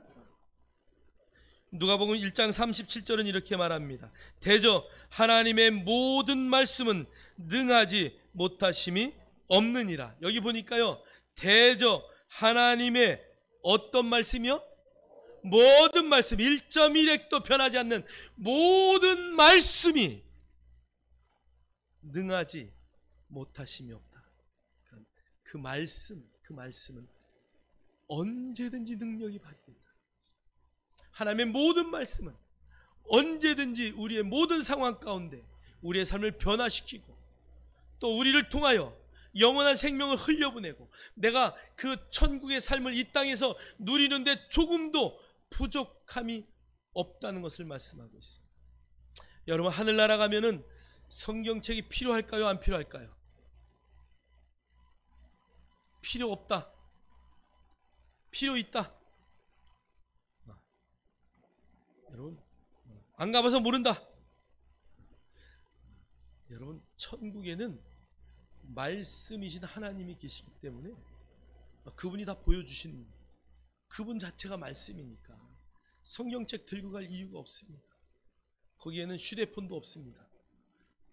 누가복음 1장 37절은 이렇게 말합니다. 대저 하나님의 모든 말씀은 능하지 못하심이 없느니라. 여기 보니까요, 대저 하나님의 어떤 말씀이요? 모든 말씀, 1.1획도 변하지 않는 모든 말씀이 능하지 못하심이 없다. 그 말씀은 언제든지 능력이 발휘된다. 하나님의 모든 말씀은 언제든지 우리의 모든 상황 가운데 우리의 삶을 변화시키고 또 우리를 통하여 영원한 생명을 흘려보내고 내가 그 천국의 삶을 이 땅에서 누리는데 조금도 부족함이 없다는 것을 말씀하고 있습니다. 여러분, 하늘나라 가면은 성경책이 필요할까요? 안 필요할까요? 필요 없다. 필요 있다. 여러분, 안 가봐서 모른다. 여러분, 천국에는 말씀이신 하나님이 계시기 때문에 그분이 다 보여주신 그분 자체가 말씀이니까 성경책 들고 갈 이유가 없습니다. 거기에는 휴대폰도 없습니다.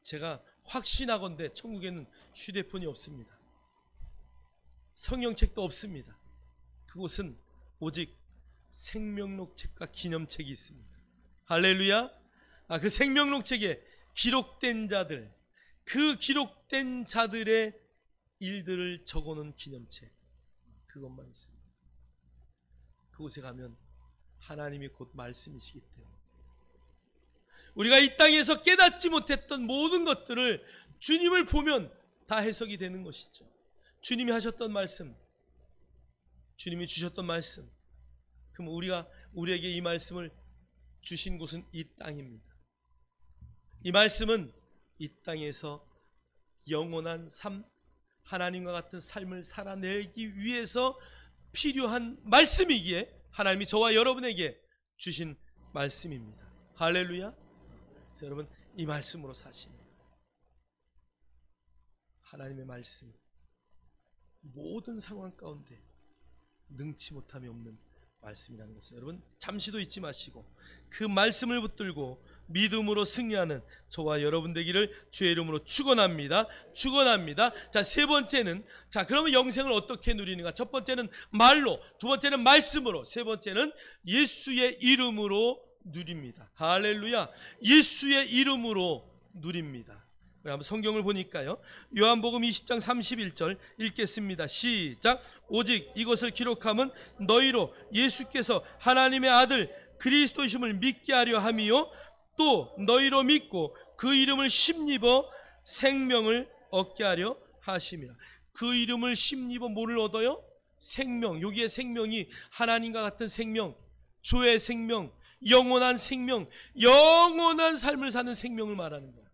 제가 확신하건대 천국에는 휴대폰이 없습니다. 성경책도 없습니다. 그곳은 오직 생명록 책과 기념책이 있습니다. 할렐루야. 그 생명록 책에 기록된 자들, 그 기록된 자들의 일들을 적어놓은 기념책, 그것만 있습니다. 그곳에 가면 하나님이 곧 말씀이시기 때문에 우리가 이 땅에서 깨닫지 못했던 모든 것들을 주님을 보면 다 해석이 되는 것이죠. 주님이 하셨던 말씀, 주님이 주셨던 말씀, 그럼 우리에게 이 말씀을 주신 곳은 이 땅입니다. 이 말씀은 이 땅에서 영원한 삶, 하나님과 같은 삶을 살아내기 위해서 필요한 말씀이기에 하나님이 저와 여러분에게 주신 말씀입니다. 할렐루야. 여러분, 이 말씀으로 사십니다. 하나님의 말씀, 모든 상황 가운데 능치 못함이 없는 말씀이라는 것을 여러분 잠시도 잊지 마시고 그 말씀을 붙들고 믿음으로 승리하는 저와 여러분 되기를 주의 이름으로 축원합니다. 축원합니다. 자, 세 번째는, 자, 그러면 영생을 어떻게 누리는가? 첫 번째는 말로, 두 번째는 말씀으로, 세 번째는 예수의 이름으로 누립니다. 할렐루야. 예수의 이름으로 누립니다. 한번 성경을 보니까요, 요한복음 20장 31절 읽겠습니다. 시작. 오직 이것을 기록함은 너희로 예수께서 하나님의 아들 그리스도이심을 믿게 하려 함이요 또 너희로 믿고 그 이름을 힘입어 생명을 얻게 하려 하심이라. 그 이름을 힘입어 뭐를 얻어요? 생명. 여기에 생명이 하나님과 같은 생명, 조의 생명, 영원한 생명, 영원한 삶을 사는 생명을 말하는 거예요.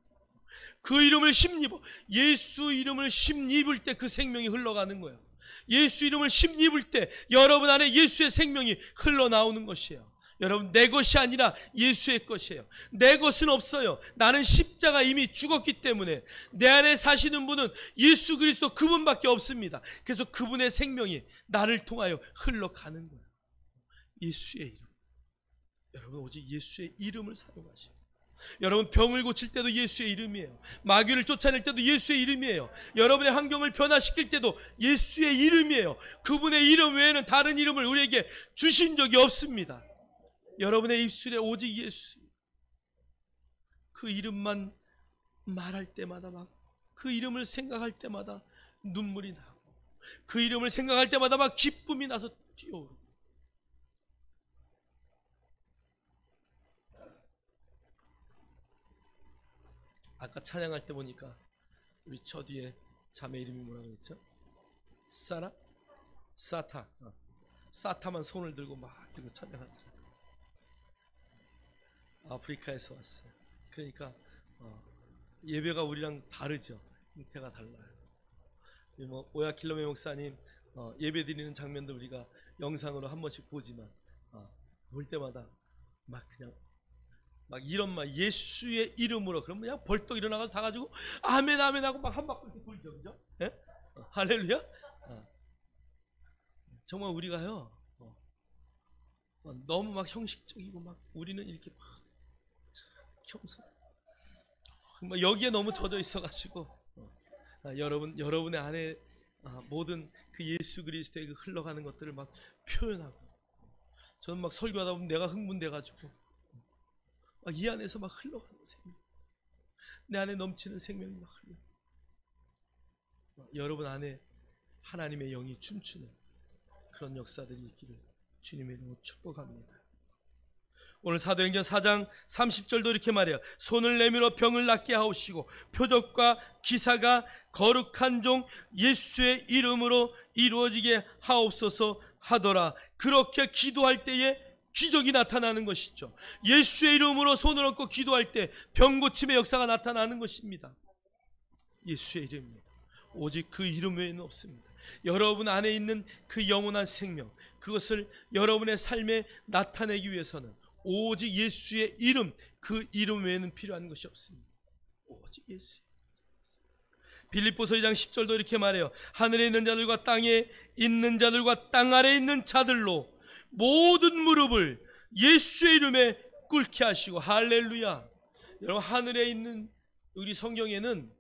그 이름을 힘입어, 예수 이름을 힘입을 때 그 생명이 흘러가는 거예요. 예수 이름을 힘입을 때 여러분 안에 예수의 생명이 흘러나오는 것이에요. 여러분, 내 것이 아니라 예수의 것이에요. 내 것은 없어요. 나는 십자가 이미 죽었기 때문에 내 안에 사시는 분은 예수 그리스도 그분밖에 없습니다. 그래서 그분의 생명이 나를 통하여 흘러가는 거예요. 예수의 이름. 여러분, 오직 예수의 이름을 사용하시고, 여러분 병을 고칠 때도 예수의 이름이에요. 마귀를 쫓아낼 때도 예수의 이름이에요. 여러분의 환경을 변화시킬 때도 예수의 이름이에요. 그분의 이름 외에는 다른 이름을 우리에게 주신 적이 없습니다. 여러분의 입술에 오직 예수, 그 이름만 말할 때마다 막 그 이름을 생각할 때마다 눈물이 나고 그 이름을 생각할 때마다 막 기쁨이 나서 뛰어오르고. 아까 찬양할 때 보니까 우리 저 뒤에 자매 이름이 뭐라고 그랬죠? 사라? 사타. 사타만 손을 들고 막 이러고 찬양하더라고요. 아프리카에서 왔어요. 그러니까 예배가 우리랑 다르죠. 형태가 달라요. 오야킬로메 목사님 예배 드리는 장면도 우리가 영상으로 한 번씩 보지만 볼 때마다 막 그냥 막 이런 말, 예수의 이름으로, 그러면 그냥 벌떡 일어나가지고 다 가지고 아멘 아멘 하고 막 한 바퀴 이렇게 돌죠, 그죠? 예? 할렐루야. 정말 우리가요 너무 막 형식적이고 막 우리는 이렇게 막 겸손, 막 여기에 너무 젖어 있어가지고 여러분의 안에 모든 그 예수 그리스도의 그 흘러가는 것들을 막 표현하고, 저는 막 설교하다 보면 내가 흥분돼가지고 막 이 안에서 막 흘러가는 생명, 내 안에 넘치는 생명이 막 흘러. 여러분 안에 하나님의 영이 춤추는 그런 역사들이 있기를 주님의 이름으로 축복합니다. 오늘 사도행전 4장 30절도 이렇게 말해요. 손을 내밀어 병을 낫게 하옵시고 표적과 기사가 거룩한 종 예수의 이름으로 이루어지게 하옵소서 하더라. 그렇게 기도할 때에 기적이 나타나는 것이죠. 예수의 이름으로 손을 얹고 기도할 때 병고침의 역사가 나타나는 것입니다. 예수의 이름입니다. 오직 그 이름 외에는 없습니다. 여러분 안에 있는 그 영원한 생명, 그것을 여러분의 삶에 나타내기 위해서는 오직 예수의 이름, 그 이름 외에는 필요한 것이 없습니다. 오직 예수. 빌립보서 2장 10절도 이렇게 말해요. 하늘에 있는 자들과 땅에 있는 자들과 땅 아래에 있는 자들로 모든 무릎을 예수의 이름에 꿇게 하시고. 할렐루야. 여러분, 하늘에 있는, 우리 성경에는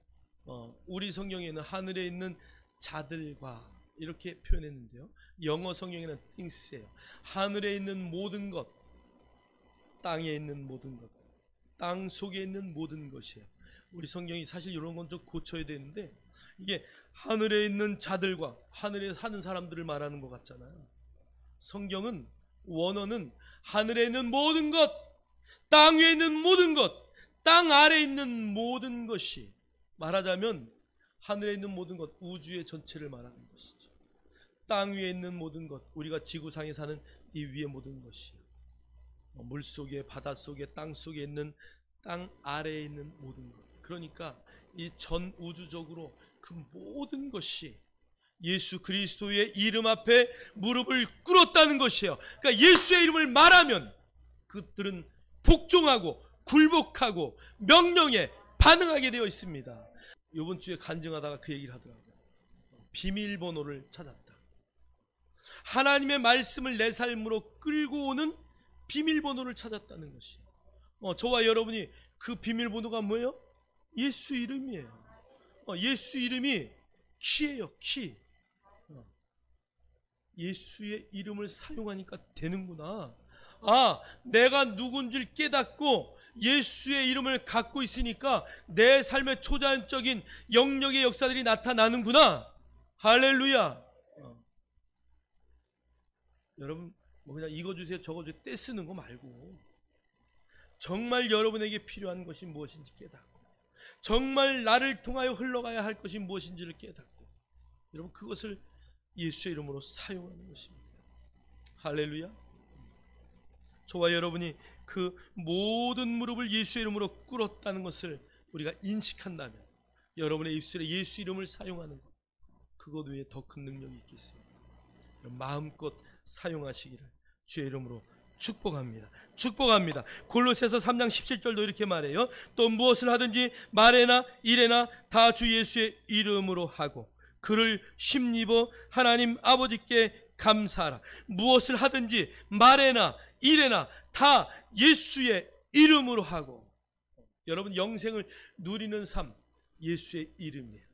하늘에 있는 자들과 이렇게 표현했는데요, 영어 성경에는 things예요. 하늘에 있는 모든 것, 땅에 있는 모든 것, 땅 속에 있는 모든 것이에요. 우리 성경이 사실 이런 건 좀 고쳐야 되는데, 이게 하늘에 있는 자들과 하늘에 사는 사람들을 말하는 것 같잖아요. 성경은, 원어는 하늘에 있는 모든 것, 땅 위에 있는 모든 것, 땅 아래에 있는 모든 것이, 말하자면 하늘에 있는 모든 것, 우주의 전체를 말하는 것이죠. 땅 위에 있는 모든 것, 우리가 지구상에 사는 이 위의 모든 것이, 물속에, 바닷속에, 땅속에 있는, 땅 아래에 있는 모든 것, 그러니까 이 전 우주적으로 그 모든 것이 예수 그리스도의 이름 앞에 무릎을 꿇었다는 것이에요. 그러니까 예수의 이름을 말하면 그들은 복종하고 굴복하고 명령에 반응하게 되어 있습니다. 이번 주에 간증하다가 그 얘기를 하더라고요. 비밀번호를 찾았다. 하나님의 말씀을 내 삶으로 끌고 오는 비밀번호를 찾았다는 것이에요. 저와 여러분이 그 비밀번호가 뭐예요? 예수 이름이에요. 예수 이름이 키예요, 키. 예수의 이름을 사용하니까 되는구나. 아, 내가 누군지를 깨닫고 예수의 이름을 갖고 있으니까 내 삶의 초자연적인 영역의 역사들이 나타나는구나. 할렐루야. 여러분, 뭐 그냥 이거 주세요 저거 주세요 떼쓰는 거 말고, 정말 여러분에게 필요한 것이 무엇인지 깨닫고, 정말 나를 통하여 흘러가야 할 것이 무엇인지를 깨닫고, 여러분 그것을 예수의 이름으로 사용하는 것입니다. 할렐루야. 저와 여러분이 그 모든 무릎을 예수의 이름으로 꿇었다는 것을 우리가 인식한다면, 여러분의 입술에 예수 이름을 사용하는 것, 그것 외에 더 큰 능력이 있겠습니다. 마음껏 사용하시기를 주의 이름으로 축복합니다. 축복합니다. 골로새서 3장 17절도 이렇게 말해요. 또 무엇을 하든지 말에나 일에나 다 주 예수의 이름으로 하고 그를 힘입어 하나님 아버지께 감사하라. 무엇을 하든지 말에나 일에나 다 예수의 이름으로 하고. 여러분 영생을 누리는 삶, 예수의 이름이에요.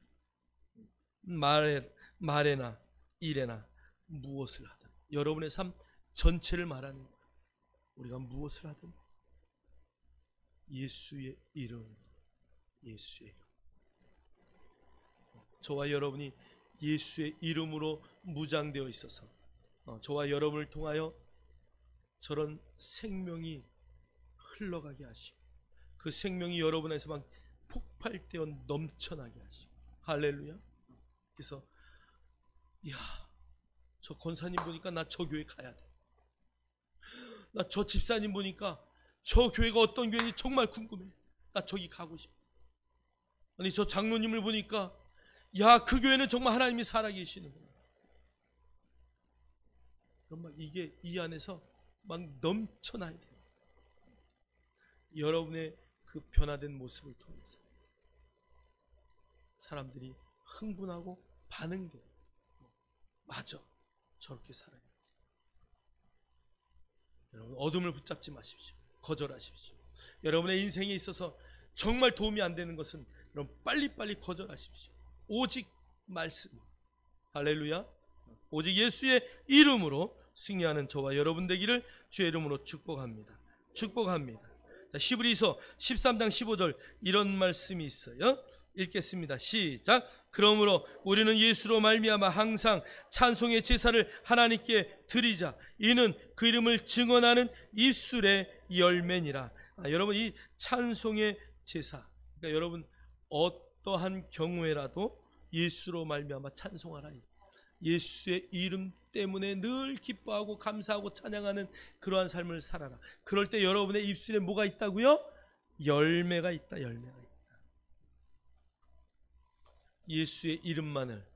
말에나 일에나 무엇을 하든, 여러분의 삶 전체를 말하는 거예요. 우리가 무엇을 하든 예수의 이름, 예수의 이름. 저와 여러분이 예수의 이름으로 무장되어 있어서 저와 여러분을 통하여 저런 생명이 흘러가게 하시고, 그 생명이 여러분에서 막 폭발되어 넘쳐나게 하시고. 할렐루야. 그래서 이야, 저 권사님 보니까 나 저 교회 가야 돼. 나 저 집사님 보니까 저 교회가 어떤 교회인지 정말 궁금해. 나 저기 가고 싶어. 아니 저 장로님을 보니까 야, 그 교회는 정말 하나님이 살아계시는구나. 그럼 막 이게 이 안에서 막 넘쳐나야 돼요. 여러분의 그 변화된 모습을 통해서 사람들이 흥분하고 반응돼요. 맞아, 저렇게 살아야지. 여러분 어둠을 붙잡지 마십시오. 거절하십시오. 여러분의 인생에 있어서 정말 도움이 안 되는 것은 여러분 빨리빨리 거절하십시오. 오직 말씀, 할렐루야, 오직 예수의 이름으로 승리하는 저와 여러분 되기를 주의 이름으로 축복합니다. 축복합니다. 자, 히브리서 13장 15절 이런 말씀이 있어요. 읽겠습니다. 시작. 그러므로 우리는 예수로 말미암아 항상 찬송의 제사를 하나님께 드리자. 이는 그 이름을 증언하는 입술의 열매니라. 여러분 이 찬송의 제사, 그러니까 여러분 어떠한 경우에라도 예수로 말미암아 찬송하라. 예수의 이름 때문에 늘 기뻐하고 감사하고 찬양하는 그러한 삶을 살아라. 그럴 때 여러분의 입술에 뭐가 있다고요? 열매가 있다. 열매가 있다. 예수의 이름만을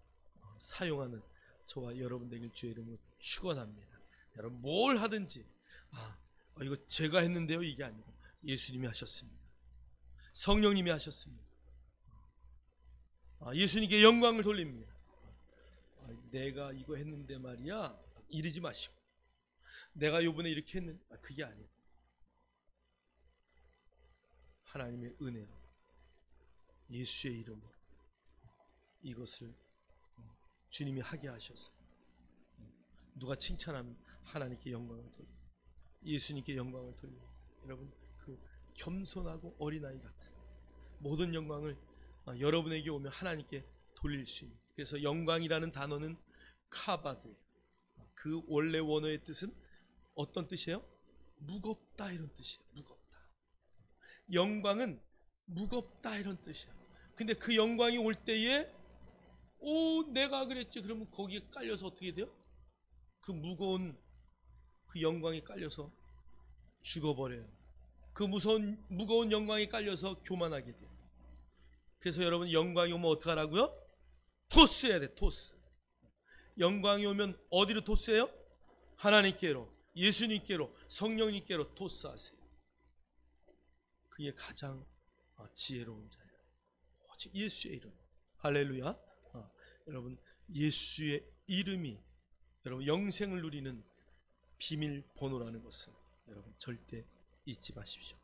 사용하는 저와 여러분 되길 주의 이름으로 축원합니다. 여러분 뭘 하든지 이거 제가 했는데요, 이게 아니고 예수님이 하셨습니다. 성령님이 하셨습니다. 예수님께 영광을 돌립니다. 내가 이거 했는데 말이야 이러지 마시고, 내가 요번에 이렇게 했는데 그게 아니에요. 하나님의 은혜로 예수의 이름으로 이것을 주님이 하게 하셔서 누가 칭찬하면 하나님께 영광을 돌립니다. 예수님께 영광을 돌립니다. 여러분 그 겸손하고 어린아이 같은 모든 영광을 여러분에게 오면 하나님께 돌릴 수 있는. 그래서 영광이라는 단어는 카바드예요. 그 원래 원어의 뜻은 어떤 뜻이에요? 무겁다 이런 뜻이에요. 무겁다. 영광은 무겁다 이런 뜻이야. 근데 그 영광이 올 때에 내가 그랬지 그러면 거기에 깔려서 어떻게 돼요? 그 무거운 그 영광이 깔려서 죽어버려요. 그 무거운 영광이 깔려서 교만하게 돼요. 그래서 여러분 영광이 오면 어떡하라고요? 토스해야 돼. 토스. 영광이 오면 어디로 토스해요? 하나님께로, 예수님께로, 성령님께로 토스하세요. 그게 가장 지혜로운 자예요. 오직 예수의 이름. 할렐루야. 여러분 예수의 이름이 여러분 영생을 누리는 비밀번호라는 것을 여러분 절대 잊지 마십시오.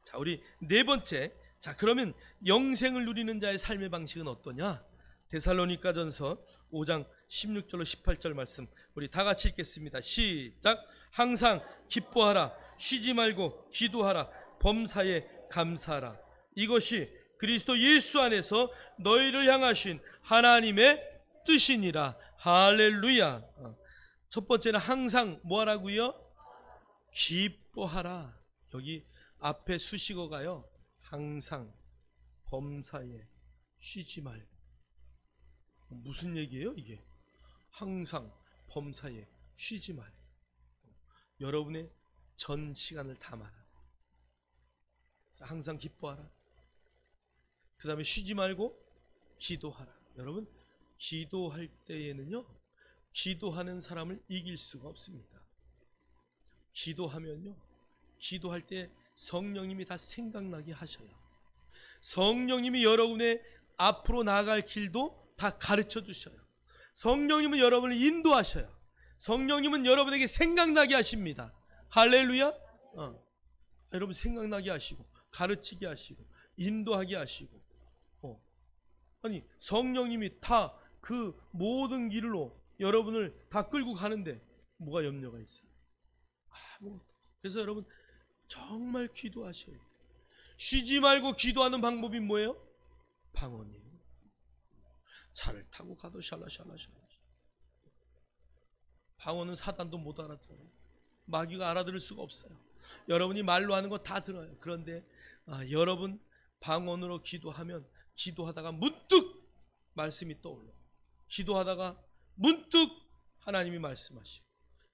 자, 우리 네 번째. 자, 그러면 영생을 누리는 자의 삶의 방식은 어떠냐? 데살로니가전서 5장 16절로 18절 말씀 우리 다 같이 읽겠습니다. 시작. 항상 기뻐하라. 쉬지 말고 기도하라. 범사에 감사하라. 이것이 그리스도 예수 안에서 너희를 향하신 하나님의 뜻이니라. 할렐루야. 첫 번째는 항상 뭐 하라고요? 기뻐하라. 여기 앞에 수식어가요. 항상, 범사에, 쉬지 말고. 무슨 얘기예요 이게? 항상, 범사에, 쉬지 말고. 여러분의 전 시간을 다 말하라. 항상 기뻐하라. 그 다음에 쉬지 말고 기도하라. 여러분 기도할 때에는요, 기도하는 사람을 이길 수가 없습니다. 기도하면요, 기도할 때 성령님이 다 생각나게 하셔요. 성령님이 여러분의 앞으로 나아갈 길도 다 가르쳐 주셔요. 성령님은 여러분을 인도하셔요. 성령님은 여러분에게 생각나게 하십니다. 할렐루야. 여러분 생각나게 하시고 가르치게 하시고 인도하게 하시고 아니 성령님이 다 그 모든 길로 여러분을 다 끌고 가는데 뭐가 염려가 있어요? 아무것도. 그래서 여러분 정말 기도하셔야 돼요. 쉬지 말고 기도하는 방법이 뭐예요? 방언이에요. 차를 타고 가도 샬라샬라. 방언은 사단도 못 알아들어요. 마귀가 알아들을 수가 없어요. 여러분이 말로 하는 거 다 들어요. 그런데 여러분 방언으로 기도하면 기도하다가 문득 말씀이 떠올라. 기도하다가 문득 하나님이 말씀하시고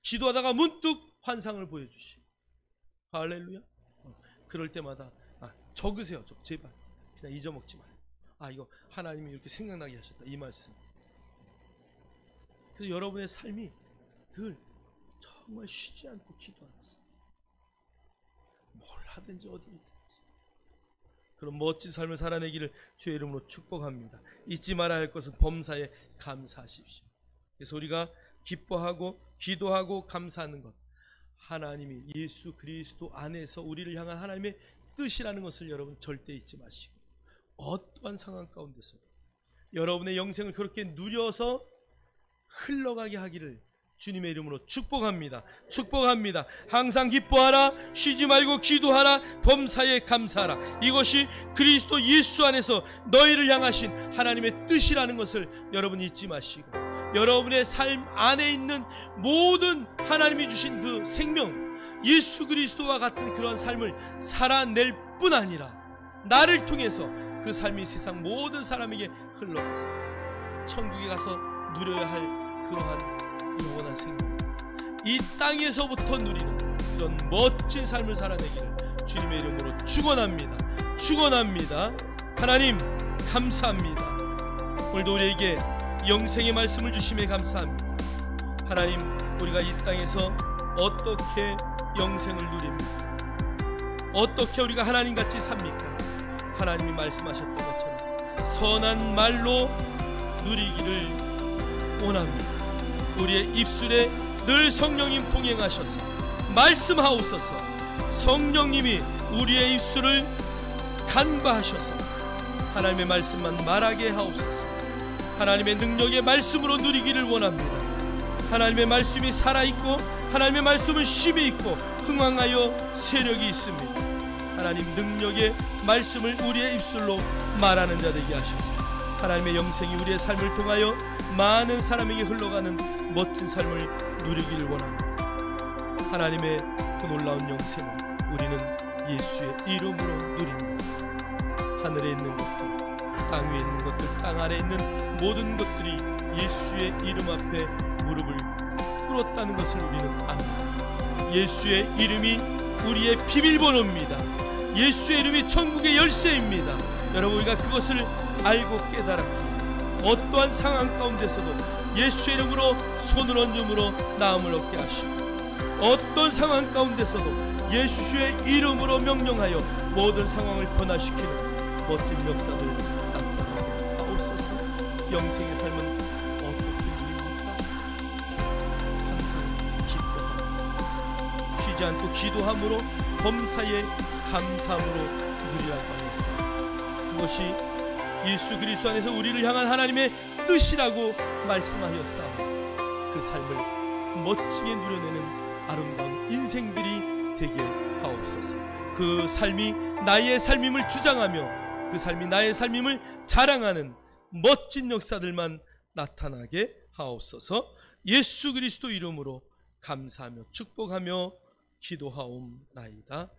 기도하다가 문득 환상을 보여주시고. 할렐루야. 그럴 때마다 적으세요. 제발 그냥 잊어먹지 마요. 이거 하나님이 이렇게 생각나게 하셨다 이 말씀. 그래서 여러분의 삶이 늘 정말 쉬지 않고 기도하면서 뭘 하든지 어디 있든지 그런 멋진 삶을 살아내기를 주의 이름으로 축복합니다. 잊지 말아야 할 것은 범사에 감사하십시오. 그래서 우리가 기뻐하고 기도하고 감사하는 것, 하나님이 예수 그리스도 안에서 우리를 향한 하나님의 뜻이라는 것을 여러분 절대 잊지 마시고 어떠한 상황 가운데서도 여러분의 영생을 그렇게 누려서 흘러가게 하기를 주님의 이름으로 축복합니다. 축복합니다. 항상 기뻐하라. 쉬지 말고 기도하라. 범사에 감사하라. 이것이 그리스도 예수 안에서 너희를 향하신 하나님의 뜻이라는 것을 여러분 잊지 마시고 여러분의 삶 안에 있는 모든 하나님이 주신 그 생명 예수 그리스도와 같은 그런 삶을 살아낼 뿐 아니라 나를 통해서 그 삶이 세상 모든 사람에게 흘러가서 천국에 가서 누려야 할 그러한 영원한 생명, 이 땅에서부터 누리는 그런 멋진 삶을 살아내기를 주님의 이름으로 축원합니다. 축원합니다. 하나님 감사합니다. 오늘도 우리에게 영생의 말씀을 주심에 감사합니다. 하나님, 우리가 이 땅에서 어떻게 영생을 누립니까? 어떻게 우리가 하나님같이 삽니까? 하나님이 말씀하셨던 것처럼 선한 말로 누리기를 원합니다. 우리의 입술에 늘 성령님 동행하셔서 말씀하옵소서. 성령님이 우리의 입술을 간과하셔서 하나님의 말씀만 말하게 하옵소서. 하나님의 능력의 말씀으로 누리기를 원합니다. 하나님의 말씀이 살아있고 하나님의 말씀은 힘이 있고 흥왕하여 세력이 있습니다. 하나님 능력의 말씀을 우리의 입술로 말하는 자 되게 하셔서 하나님의 영생이 우리의 삶을 통하여 많은 사람에게 흘러가는 멋진 삶을 누리기를 원합니다. 하나님의 그 놀라운 영생을 우리는 예수의 이름으로 누립니다. 하늘에 있는 것들, 땅 위에 있는 것들, 땅 아래에 있는 모든 것들이 예수의 이름 앞에 무릎을 꿇었다는 것을 우리는 압니다. 예수의 이름이 우리의 비밀번호입니다. 예수의 이름이 천국의 열쇠입니다. 여러분, 우리가 그것을 알고 깨달았기에 어떠한 상황 가운데서도 예수의 이름으로 손을 얹음으로 나음을 얻게 하시고, 어떤 상황 가운데서도 예수의 이름으로 명령하여 모든 상황을 변화시키는 멋진 역사를 나타나게 하옵소서. 영생의 삶은 어떻게 누립니까? 항상 기뻐하고 쉬지 않고 기도함으로 범사에 감사함으로 누리라고 하였사옵니다. 그것이 예수 그리스도 안에서 우리를 향한 하나님의 뜻이라고 말씀하셨사옵니다. 그 삶을 멋지게 누려내는 아름다운 인생들이 되게 하옵소서. 그 삶이 나의 삶임을 주장하며 그 삶이 나의 삶임을 자랑하는 멋진 역사들만 나타나게 하옵소서. 예수 그리스도 이름으로 감사하며 축복하며 기도하옵나이다.